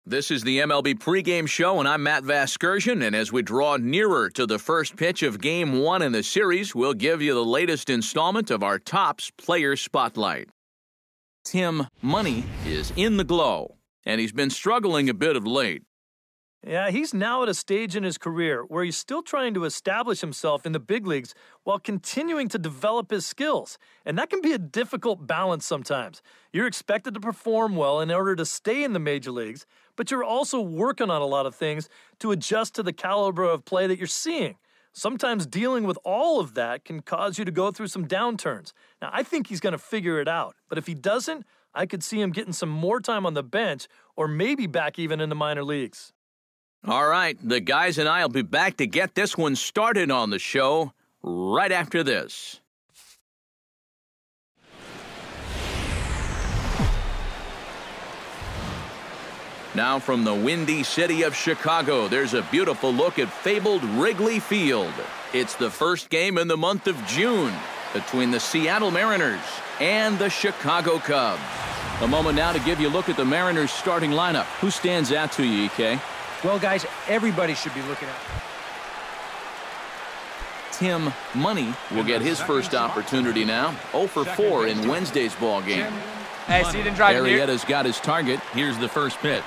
This is the MLB pregame show, and I'm Matt Vasgersian, and as we draw nearer to the first pitch of Game 1 in the series, we'll give you the latest installment of our Topps Player Spotlight. Tim Money is in the glow, and he's been struggling a bit of late. Yeah, he's now at a stage in his career where he's still trying to establish himself in the big leagues while continuing to develop his skills. And that can be a difficult balance sometimes. You're expected to perform well in order to stay in the major leagues, but you're also working on a lot of things to adjust to the caliber of play that you're seeing. Sometimes dealing with all of that can cause you to go through some downturns. Now, I think he's going to figure it out, but if he doesn't, I could see him getting some more time on the bench or maybe back even in the minor leagues. All right, the guys and I will be back to get this one started on the show right after this. Now from the windy city of Chicago, there's a beautiful look at fabled Wrigley Field. It's the first game in the month of June between the Seattle Mariners and the Chicago Cubs. A moment now to give you a look at the Mariners starting lineup. Who stands out to you, EK? Well, guys, everybody should be looking at. Tim Money will get his first opportunity now. 0 for 4 in Wednesday's ball game. Hey, see, didn't drive here. Arrieta's got his target. Here's the first pitch.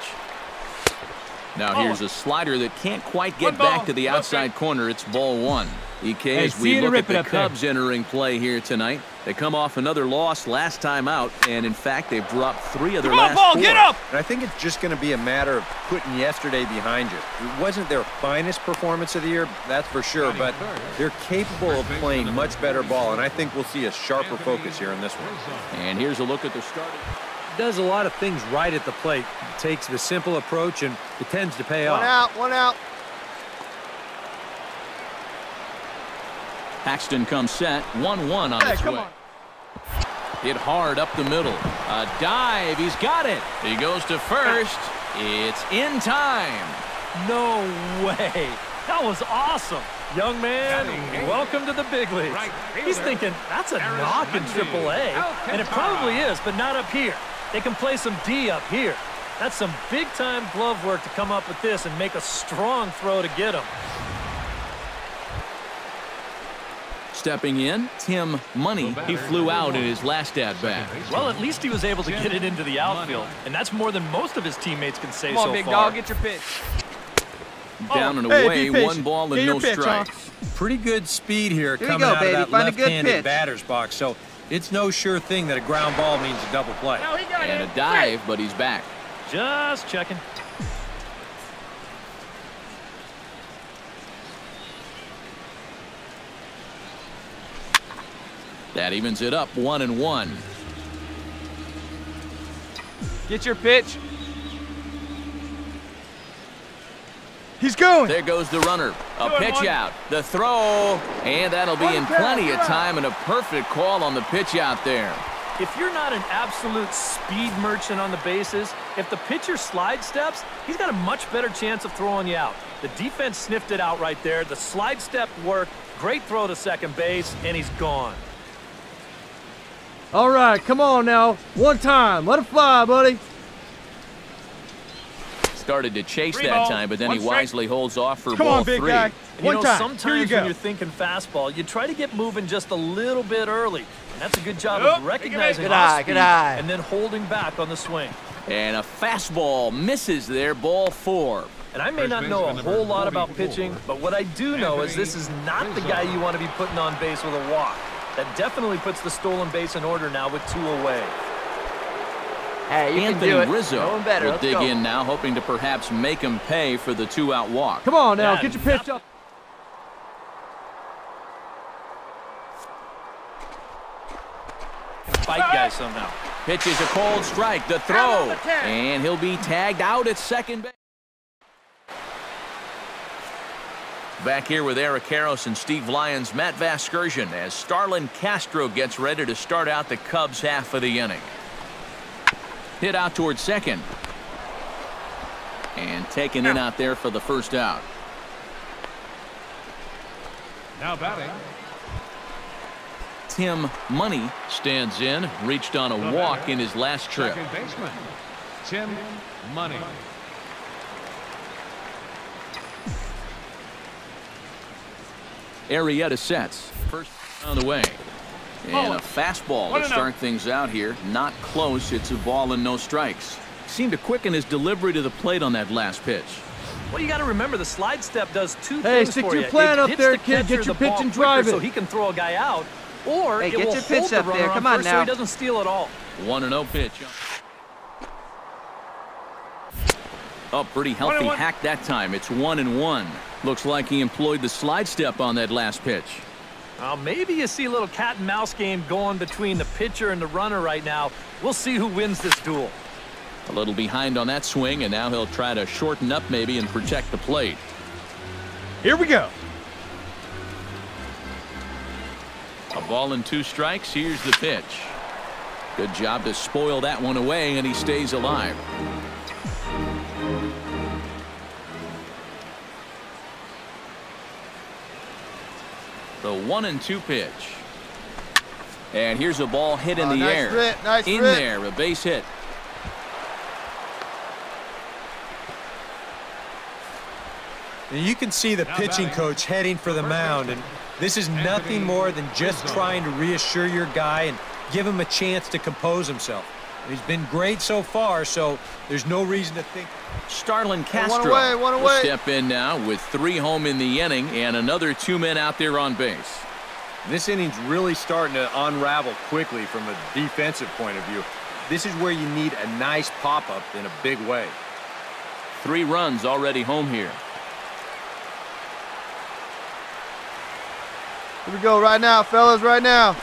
Now here's a slider that can't quite get back to the outside corner. It's ball 1. EK, as we look at the Cubs entering play here tonight, they come off another loss last time out, and in fact, they've dropped 3 of their last 4. Get up! And I think it's just going to be a matter of putting yesterday behind you. It wasn't their finest performance of the year, that's for sure, but they're capable of playing much better ball, and I think we'll see a sharper focus here in this one. And here's a look at the starter. Does a lot of things right at the plate. Takes the simple approach, and it tends to pay off. One out. Paxton comes set, 1-1 on his way. Hit hard up the middle. A dive, he's got it. He goes to first. It's in time. No way. That was awesome. Young man, welcome to the big leagues. He's thinking, that's a knock in AAA. And it probably is, but not up here. They can play some D up here. That's some big-time glove work to come up with this and make a strong throw to get him. Stepping in, Tim Money. He flew out in his last at-bat. Well, at least he was able to get it into the outfield, and that's more than most of his teammates can say so far. Come on, big dog, get your pitch. Down and away, 1 ball and no strikes. Pretty good speed here coming out of that left-handed batter's box, so it's no sure thing that a ground ball means a double play. And a dive, but he's back. Just checking. That evens it up, 1-1. Get your pitch. He's going. There goes the runner. A pitch out. The throw. And that'll be in plenty of time and a perfect call on the pitch out there. If you're not an absolute speed merchant on the bases, if the pitcher slide steps, he's got a much better chance of throwing you out. The defense sniffed it out right there. The slide step worked. Great throw to second base, and he's gone. All right, come on now. One time. Let it fly, buddy. Started to chase that time, but then he wisely holds off for ball 3. And you know, sometimes when you're thinking fastball, you try to get moving just a little bit early. And that's a good job of recognizing off speed and then holding back on the swing. And a fastball misses there, ball 4. And I may not know a whole lot about pitching, but what I do know is this is not the guy you want to be putting on base with a walk. That definitely puts the stolen base in order now with 2 away. Hey, you Anthony can do it. Rizzo Better. will dig in now, hoping to perhaps make him pay for the 2-out walk. Come on now, get your pitch up. Fight guy somehow. Pitch is a cold strike, the throw, and he'll be tagged out at second base. Back here with Eric Karros and Steve Lyons, Matt Vasgersian, as Starlin Castro gets ready to start out the Cubs half of the inning. Hit out towards second. And taken in out there for the first out. Now batting. Tim Money stands in, reached on a walk in his last trip. Second baseman, Tim Money. Arrieta sets. First on the way. And a fastball to start things out here. Not close. It's a ball and no strikes. Seemed to quicken his delivery to the plate on that last pitch. Well, you got to remember the slide step does two Hey, things stick for to you. your plan It up hits there, the kid. Get catcher your the pitch ball and quicker drive it. so he can throw a guy out, or Hey, it get will your pitch hold the up there. runner on Come on first so now. he doesn't steal it all. 1-0 pitch. Oh, pretty healthy hack that time. It's 1-1. Looks like he employed the slide step on that last pitch. Well, maybe you see a little cat and mouse game going between the pitcher and the runner right now. We'll see who wins this duel. A little behind on that swing, and now he'll try to shorten up maybe and protect the plate. Here we go. A ball and 2 strikes. Here's the pitch. Good job to spoil that one away, and he stays alive. The 1-2 pitch. And here's a ball hit in the air. Nice in rip. there, a base hit. And you can see the pitching coach heading for the mound, and this is nothing more than just trying to reassure your guy and give him a chance to compose himself. He's been great so far, so there's no reason to think. Starlin Castro One away. will step in now with 3 home in the inning and another 2 men out there on base. This inning's really starting to unravel quickly from a defensive point of view. This is where you need a nice pop-up in a big way. 3 runs already home here. Here we go right now, fellas, right now.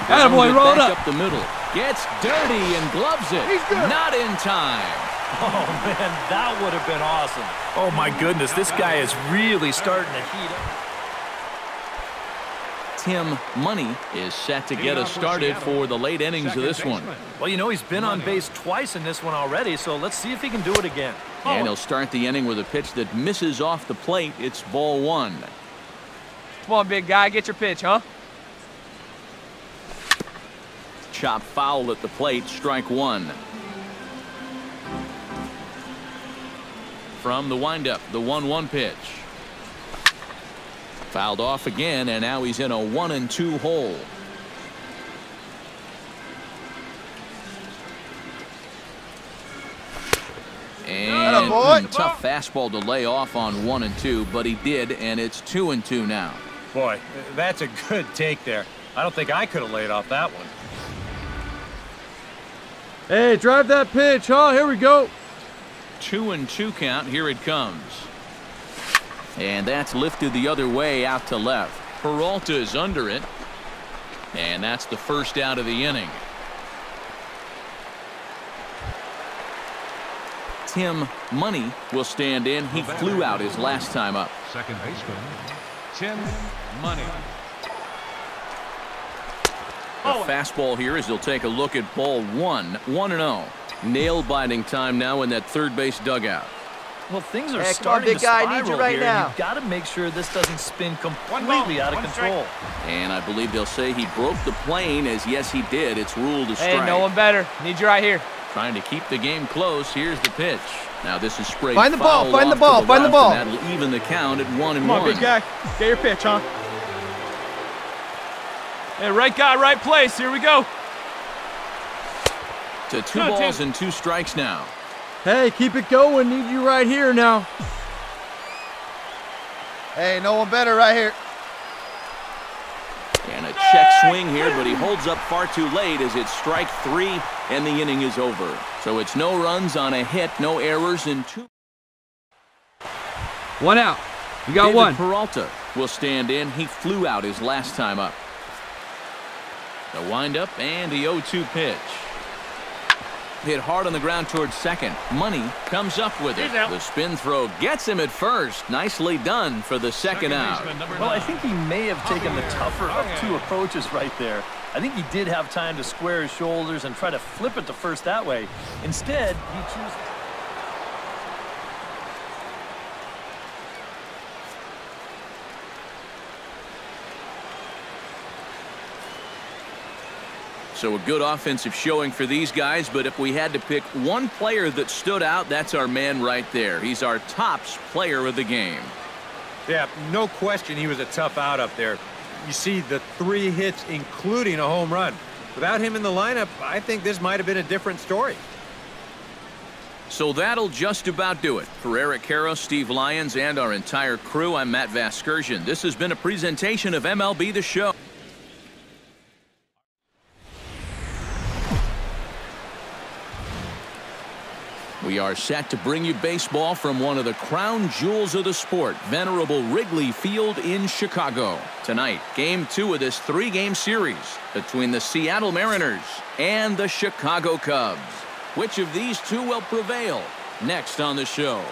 Attaboy, roll it up the middle. Gets dirty and gloves it. He's good. Not in time. Oh, man, that would have been awesome. Oh, my goodness, this guy is really starting to heat up. Tim Money is set to get us started for the late innings of this one. Well, you know, he's been on base twice in this one already, so let's see if he can do it again. And he'll start the inning with a pitch that misses off the plate. It's ball 1. Come on, big guy. Get your pitch, huh? Chop foul at the plate, strike 1. From the windup, the 1-1 pitch. Fouled off again, and now he's in a 1-2 hole. And tough fastball to lay off on 1-2, but he did, and it's 2-2 now. Boy, that's a good take there. I don't think I could have laid off that one. Hey, drive that pitch, huh? Here we go. 2-2 count. Here it comes. And that's lifted the other way out to left. Peralta is under it. And that's the first out of the inning. Tim Money will stand in. He flew out his last time up. Second baseman, Tim Money. The fastball here as he'll take a look at ball 1. 1-0. Nail-biting time now in that third base dugout. Well, things are starting to spiral here. You've got to make sure this doesn't spin completely out of control. And I believe they'll say he broke the plane, as yes, he did. It's ruled a strike. Hey, no one better. Need you right here. Trying to keep the game close. Here's the pitch. Now this is sprayed. Find the ball. foul Find the off ball. to Find the left, ball. and that'll even the count at 1-1. Come on, big guy. Get your pitch, huh? Hey, right guy, right place. Here we go. To 2 balls and 2 strikes now. Hey, keep it going. Need you right here now. Hey, no one better right here. And a check swing here, but he holds up far too late as it's strike 3 and the inning is over. So it's no runs on a hit, no errors, and 2. 1 out. You got David 1. Peralta will stand in. He flew out his last time up. The windup and the 0-2 pitch. Hit hard on the ground towards second. Money comes up with it. The spin throw gets him at first. Nicely done for the second out. Well, I think he may have taken the tougher of 2 approaches right there. I think he did have time to square his shoulders and try to flip it to first that way. Instead, he chooses. So a good offensive showing for these guys, but if we had to pick one player that stood out, that's our man right there. He's our tops player of the game. Yeah, no question he was a tough out up there. You see the 3 hits, including a home run. Without him in the lineup, I think this might have been a different story. So that'll just about do it. For Eric Karros, Steve Lyons, and our entire crew, I'm Matt Vasgersian. This has been a presentation of MLB The Show. We are set to bring you baseball from one of the crown jewels of the sport, venerable Wrigley Field in Chicago. Tonight, Game 2 of this 3-game series between the Seattle Mariners and the Chicago Cubs. Which of these two will prevail? Next on the show.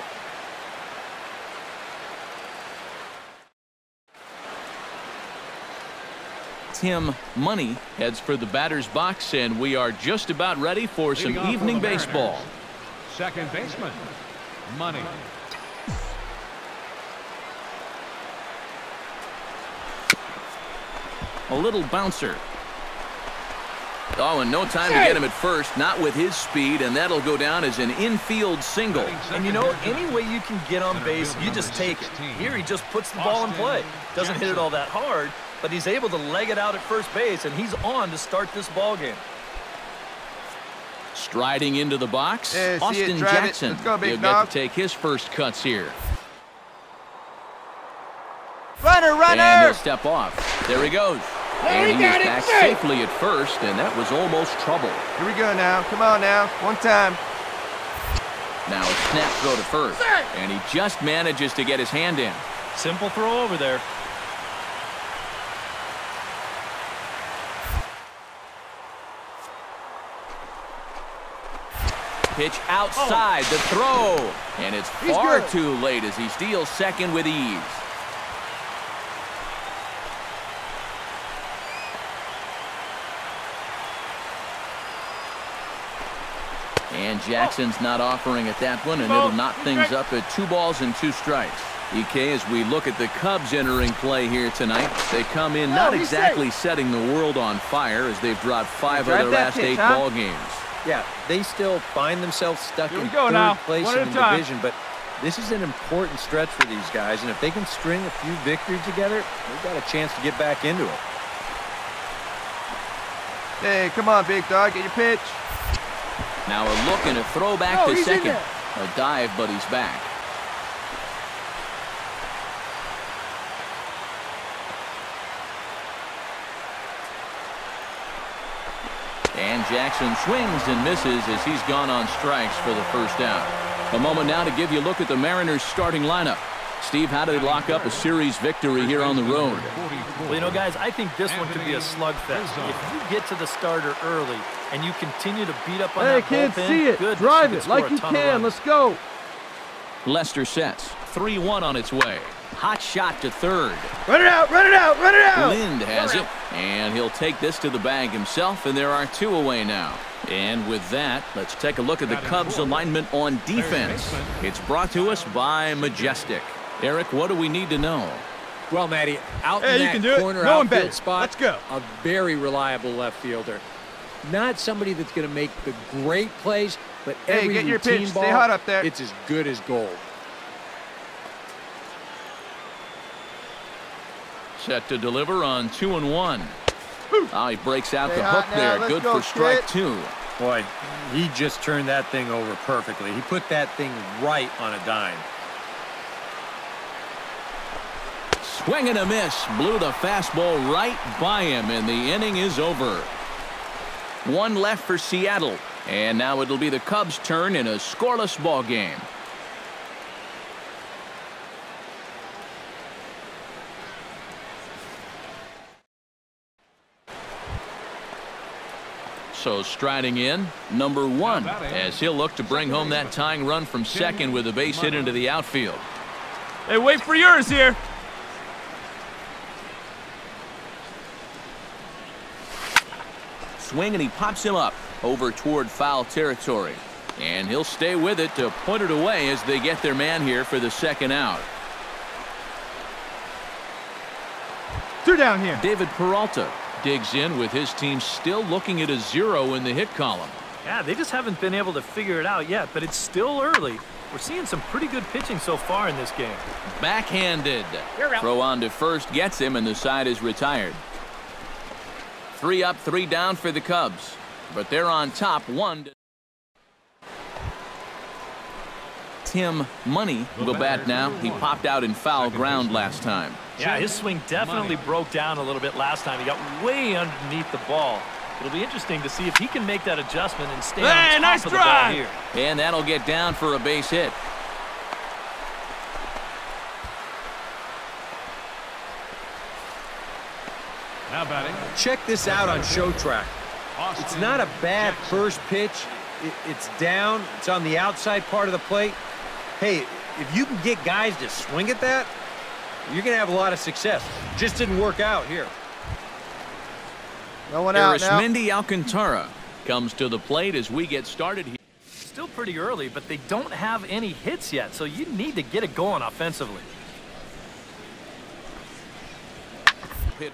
Tim Money heads for the batter's box, and we are just about ready for some evening baseball. Second baseman, Money. A little bouncer. Oh, and no time to get him at first, not with his speed, and that'll go down as an infield single. And you know, any way you can get on base, you just take it. Here he just puts the ball in play. Doesn't hit it all that hard, but he's able to leg it out at first base, and he's on to start this ball game. Striding into the box, Austin Jackson. Let's go, big He'll dog. get to take his first cuts here. Runner, runner! And he'll step off. There he goes. And he is back safely at first, and that was almost trouble. Here we go now. Come on now. One time. Now a snap throw to first, and he just manages to get his hand in. Simple throw over there. Pitch outside the throw, and it's far too late as he steals second with ease. And Jackson's not offering at that one, and it'll knot things up at 2 balls and 2 strikes. EK, as we look at the Cubs entering play here tonight, they come in not exactly setting the world on fire as they've dropped 5 of their last 8 ball games. Yeah, they still find themselves stuck in third place in the division, but this is an important stretch for these guys, and if they can string a few victories together, they've got a chance to get back into it. Hey, come on, big dog. Get your pitch. Now a look and a throw back to second. A dive, but he's back. And Jackson swings and misses as he's gone on strikes for the first out. A moment now to give you a look at the Mariners' starting lineup. Steve, how do they lock up a series victory here on the road? Well, you know, guys, I think this one could be a slugfest. If you get to the starter early and you continue to beat up on that bullpen, can't see it. Good, Drive it like you can. Let's go. Lester sets. 3-1 on its way. Hot shot to third. Run it out, run it out, run it out. Lind has it, and he'll take this to the bag himself, and there are 2 away now. And with that, let's take a look at the Cubs' alignment on defense. It's brought to us by Majestic. Eric, what do we need to know? Well, Matty, out in that corner outfield spot, let's go. A very reliable left fielder. Not somebody that's going to make the great plays, but every get your routine pitch. ball, Stay hot up there. It's as good as gold. Set to deliver on 2-1. Oh, he breaks out the hook now. there. Good go, for strike kid. 2. Boy, he just turned that thing over perfectly. He put that thing right on a dime. Swing and a miss. Blew the fastball right by him, and the inning is over. 1 left for Seattle, and now it'll be the Cubs' turn in a scoreless ball game. So striding in, number 1, as he'll look to bring home that tying run from second with a base hit into the outfield. Hey, wait for yours here. Swing, and he pops him up over toward foul territory. And he'll stay with it to put it away as they get their man here for the second out. 2 down here. David Peralta digs in with his team still looking at a 0 in the hit column. Yeah, they just haven't been able to figure it out yet, but it's still early. We're seeing some pretty good pitching so far in this game. Backhanded. Throw on to first gets him, and the side is retired. 3 up, 3 down for the Cubs. But they're on top 1. Tim Money will bat now. He popped out in foul ground last time. Yeah, his swing definitely broke down a little bit last time. He got way underneath the ball. It'll be interesting to see if he can make that adjustment and stay on top of the ball here. And that'll get down for a base hit. Now batting. Check this out on Show Track. It's not a bad first pitch. It's down. It's on the outside part of the plate. Hey, if you can get guys to swing at that, you're going to have a lot of success. Just didn't work out here. No one out now. Arismendi Alcantara comes to the plate as we get started here. Still pretty early, but they don't have any hits yet, so you need to get it going offensively. Hit.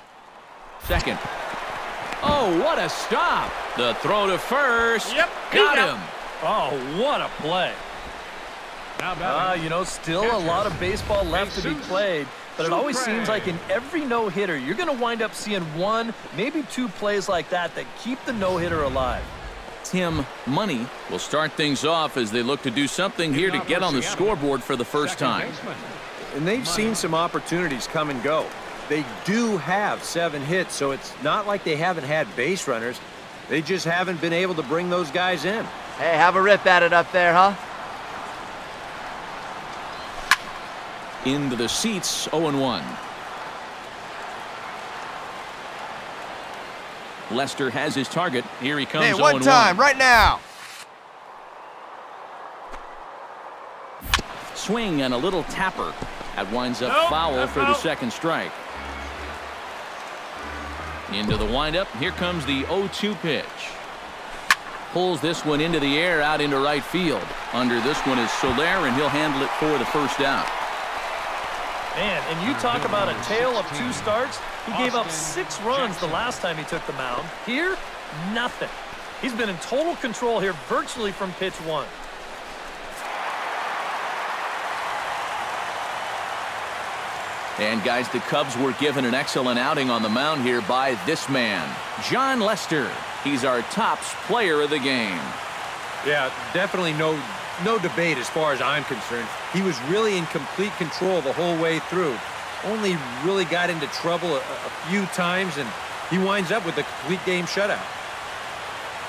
Second. Oh, what a stop. The throw to first. Yep. Got him. Oh, what a play. Now batting. You know, still a lot of baseball left to be played, but it always seems like in every no-hitter, you're going to wind up seeing 1, maybe 2 plays like that keep the no-hitter alive. Tim Money will start things off as they look to do something here to get on the scoreboard for the first time. And they've seen some opportunities come and go. They do have 7 hits, so it's not like they haven't had base runners. They just haven't been able to bring those guys in. Hey, have a rip at it up there, huh? Into the seats, 0-1. Lester has his target. Here he comes. Hey, one time, right now. Swing and a little tapper. That winds up foul for the second strike. Into the windup. Here comes the 0-2 pitch. Pulls this one into the air out into right field. Under this one is Soler, and he'll handle it for the first out. Man, and you talk about a tale of 2 starts. He gave up 6 runs the last time he took the mound. Here, nothing. He's been in total control here virtually from pitch 1. And guys, the Cubs were given an excellent outing on the mound here by this man, John Lester. He's our tops player of the game. Yeah, definitely no debate as far as I'm concerned. He was really in complete control the whole way through. Only really got into trouble a few times, and he winds up with a complete game shutout.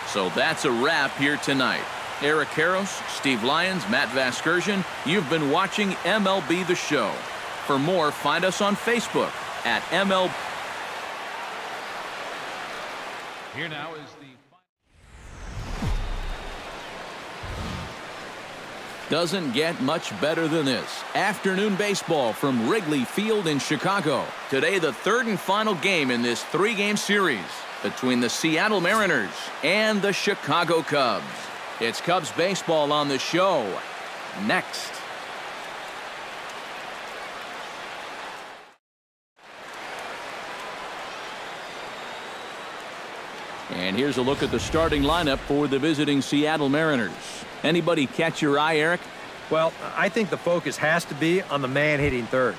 So that's a wrap here tonight. Eric Karros, Steve Lyons, Matt Vasgersian, you've been watching MLB The Show. For more, find us on Facebook at MLB. Here now is the... Doesn't get much better than this. Afternoon baseball from Wrigley Field in Chicago. Today, the 3rd and final game in this 3-game series between the Seattle Mariners and the Chicago Cubs. It's Cubs baseball on the show next. And here's a look at the starting lineup for the visiting Seattle Mariners. Anybody catch your eye, Eric? Well, I think the focus has to be on the man hitting third.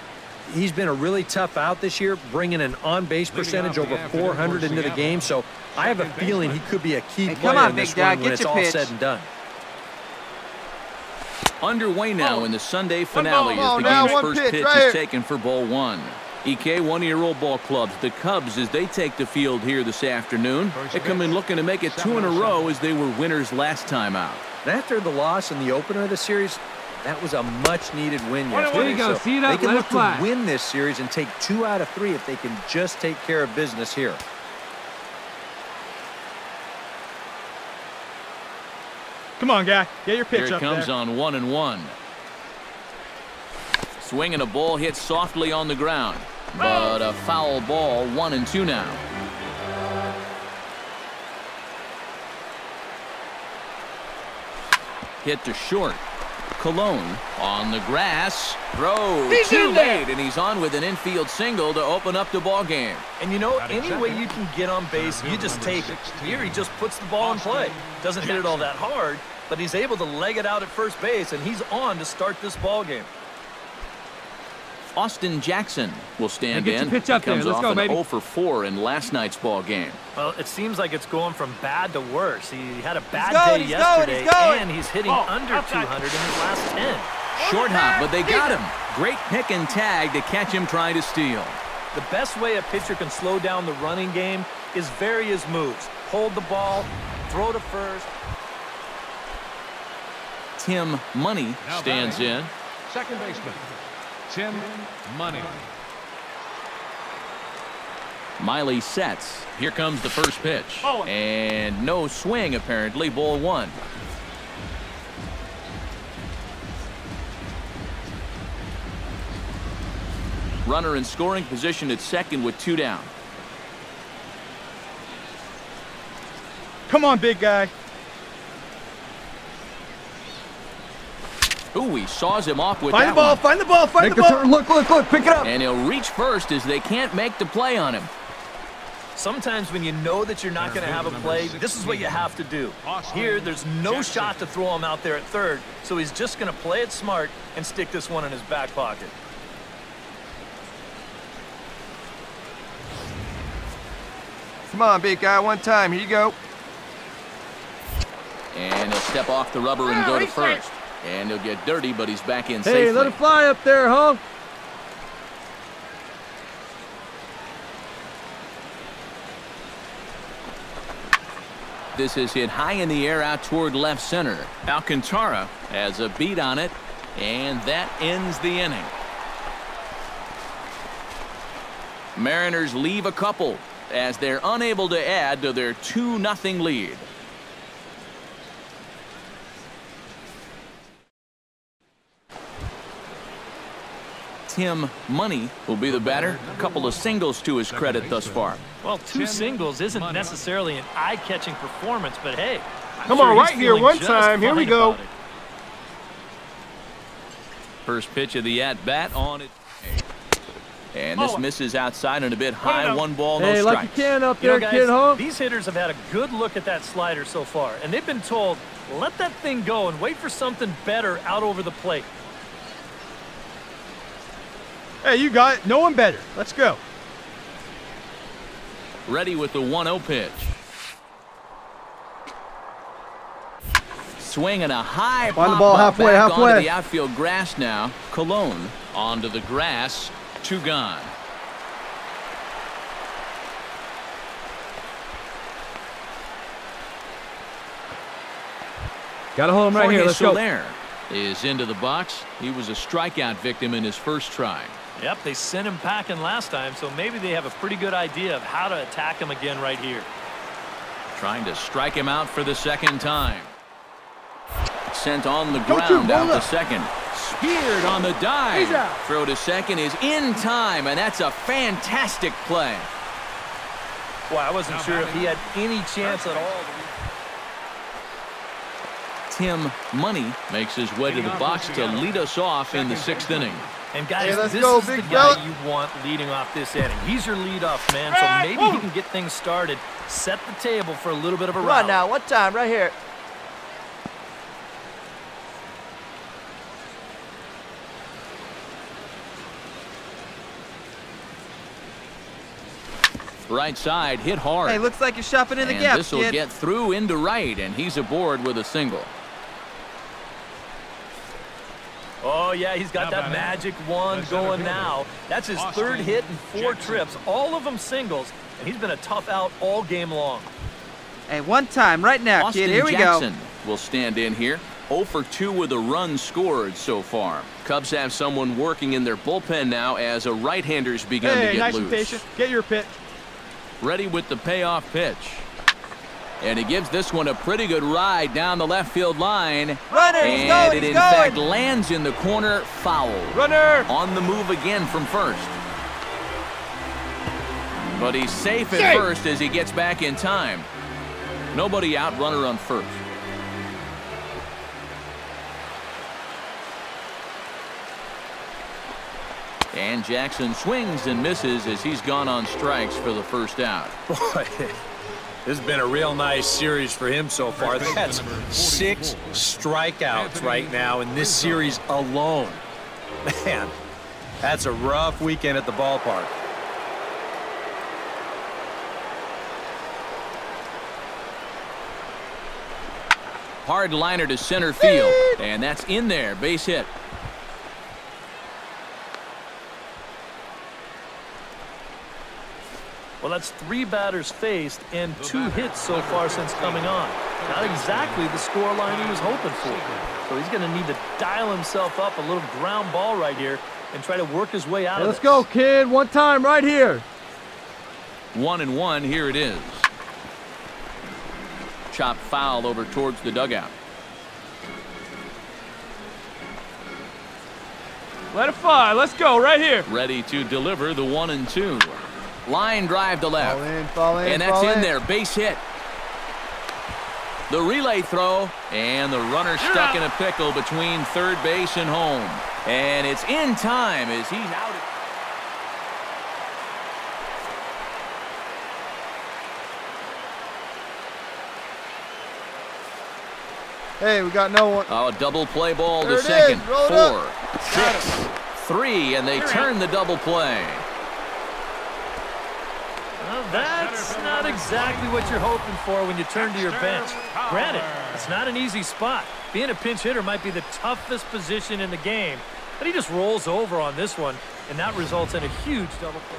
He's been a really tough out this year, bringing an on-base percentage over 400 into the game, so I have a feeling he could be a key player in this run when it's all said and done. Underway now in the Sunday finale as the game's first pitch is taken for ball 1. EK, one of your old ball clubs, the Cubs, as they take the field here this afternoon. They come in looking to make it 2 in a row as they were winners last time out. And after the loss in the opener of the series, that was a much-needed win yesterday. There you go. See it up, they can look to win this series and take 2 out of 3 if they can just take care of business here. Come on, guy. Get your pitch here up there. Here comes on 1-1. Swing and a ball hit softly on the ground. But a foul ball, 1-2 now. Hit to short. Cologne on the grass. Throw He's too in there. late, and he's on with an infield single to open up the ball game. And you know, any way you can get on base, you just take it. Here, he just puts the ball in play. Doesn't hit it all that hard, but he's able to leg it out at first base, and he's on to start this ball game. Austin Jackson will stand Hey, get in. your pitch up there. Comes Let's off go, an baby. 0 for 4 in last night's ball game. Well, it seems like it's going from bad to worse. He had a bad going, day he's yesterday, going. and he's hitting under 200 in his last 10. Short hop, but they got him. Great pick and tag to catch him trying to steal. The best way a pitcher can slow down the running game is vary his moves. Hold the ball, throw to first. Tim Money Now stands batting, in. Second baseman, Tim Money. Miley sets. Here comes the first pitch. Oh. And no swing, apparently. Ball 1. Runner in scoring position at second with 2 down. Come on, big guy. Ooh, he saws him off with Find that the ball, one. find the ball, find Make the the ball. turn. Look, pick it up. And he'll reach first as they can't make the play on him. Sometimes when you know that you're not going to have a play, this is what you have to do. Here, there's no shot to throw him out there at third, so he's just going to play it smart and stick this one in his back pocket. Come on, big guy, one time. Here you go. And he'll step off the rubber and go to first. And he'll get dirty, but he's back in safely. Hey, let it fly up there, huh? This is hit high in the air out toward left center. Alcantara has a beat on it, and that ends the inning. Mariners leave a couple as they're unable to add to their 2-0 lead. Tim Money will be the batter. A couple of singles to his credit thus far. Well, 2 singles isn't necessarily an eye-catching performance, but hey, Come on, right here, one time. Here we go. First pitch of the at-bat on it. And this misses outside and a bit high. 1 ball, no Hey, strikes. like you can up You know, there, guys, kid, huh? these hitters have had a good look at that slider so far, and they've been told, let that thing go and wait for something better out over the plate. Hey, you got it. No one better. Let's go. Ready with the 1-0 pitch. Swinging a high Find the pop ball up halfway, back halfway. onto the outfield grass now. Cologne onto the grass. 2 gone. Gotta hold him right here. Let's go. Soler is into the box. He was a strikeout victim in his first try. Yep, they sent him packing last time, so maybe they have a pretty good idea of how to attack him again right here. Trying to strike him out for the second time. Sent on the Go to ground out Mula. to second. Speared on the dive. He's out. Throw to second is in time, and that's a fantastic play. Well, I wasn't sure if he had any chance at all. Tim Money makes his way to the box to lead us off in the 6th inning. And guys, Hey, let's this go, is the big guy fella. you want leading off this inning. He's your leadoff man, so maybe he can get things started, set the table for a little bit of a Come rally. on now, one time, right here. Right side hit hard. Hey, looks like you're shopping in the And gap, this will kid. get through into right, and he's aboard with a single. Oh, yeah, he's got that magic wand going now. That's his 3rd hit in 4 trips, all of them singles, and he's been a tough out all game long. Hey, one time, right now, Austin kid. Here we Jackson go. will stand in here. 0 for 2 with a run scored so far. Cubs have someone working in their bullpen now as a right-hander's begun to Hey, get nice loose. and patient. Get your pitch. Ready with the payoff pitch. And he gives this one a pretty good ride down the left field line. Runner, he's And going, it he's in fact going. lands in the corner, foul. Runner. On the move again from first. But he's safe at first as he gets back in time. Nobody out, runner on first. And Jackson swings and misses as he's gone on strikes for the first out. Boy, this has been a real nice series for him so far. That's 6 strikeouts right now in this series alone. Man, that's a rough weekend at the ballpark. Hard liner to center field, and that's in there. Base hit. Well, that's 3 batters faced and 2 hits so far since coming on. Not exactly the score line he was hoping for. So he's going to need to dial himself up a little ground ball right here and try to work his way out of this. Let's go, kid. One time right here. 1-1. Here it is. Chop foul over towards the dugout. Let it fly. Let's go right here. Ready to deliver the 1-2. Line drive to left. Fall in, and that's in there. Base hit. The relay throw, and the runner stuck in a pickle between third base and home. And it's in time as he's out. Hey, we got no one. Oh, double play ball to second. 4, 6, 3, and they turn the double play. Well, that's not exactly what you're hoping for when you turn to your bench. Granted, it's not an easy spot. Being a pinch hitter might be the toughest position in the game, but he just rolls over on this one, and that results in a huge double play.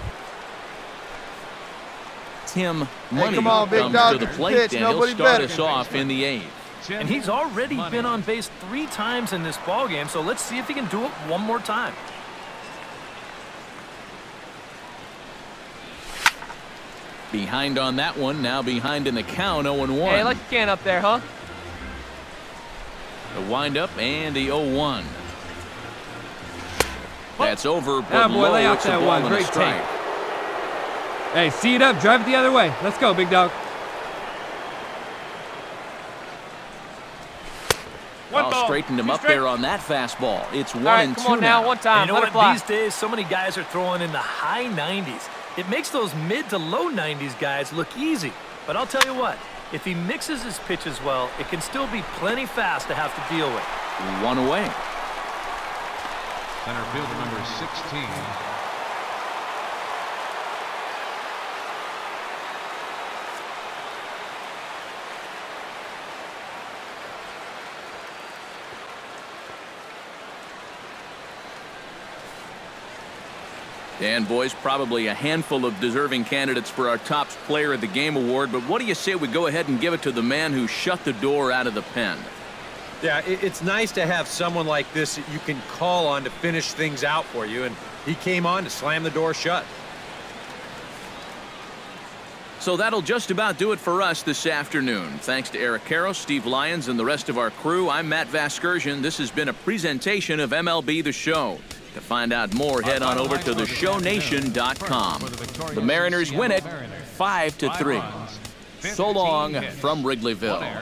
Tim Money come on, big comes dog, to the plate, pitch, and he'll nobody start better. us off in the 8th. And he's already been on base 3 times in this ballgame, so let's see if he can do it one more time. Behind on that one, now behind in the count, 0-1. Hey, let your can up there, huh? The windup and the 0-1. That's over, but boy, low. lay out It's a that ball one. and a Great strike. take. Hey, see it up. Drive it the other way. Let's go, big dog. Straightened him up there on that fastball. It's 1-2 right, come on now. One time. And you know Let what? it fly. These days, so many guys are throwing in the high 90s. It makes those mid to low 90s guys look easy. But I'll tell you what, if he mixes his pitches well, it can still be plenty fast to have to deal with. 1 away. Center fielder number 16. And, boys, probably a handful of deserving candidates for our top player of the game award, but what do you say we go ahead and give it to the man who shut the door out of the pen? Yeah, it's nice to have someone like this that you can call on to finish things out for you, and he came on to slam the door shut. So that'll just about do it for us this afternoon. Thanks to Eric Karros, Steve Lyons, and the rest of our crew, I'm Matt Vasgersian. This has been a presentation of MLB The Show. To find out more, head on over to theshownation.com. The Mariners win it 5-3. So long from Wrigleyville.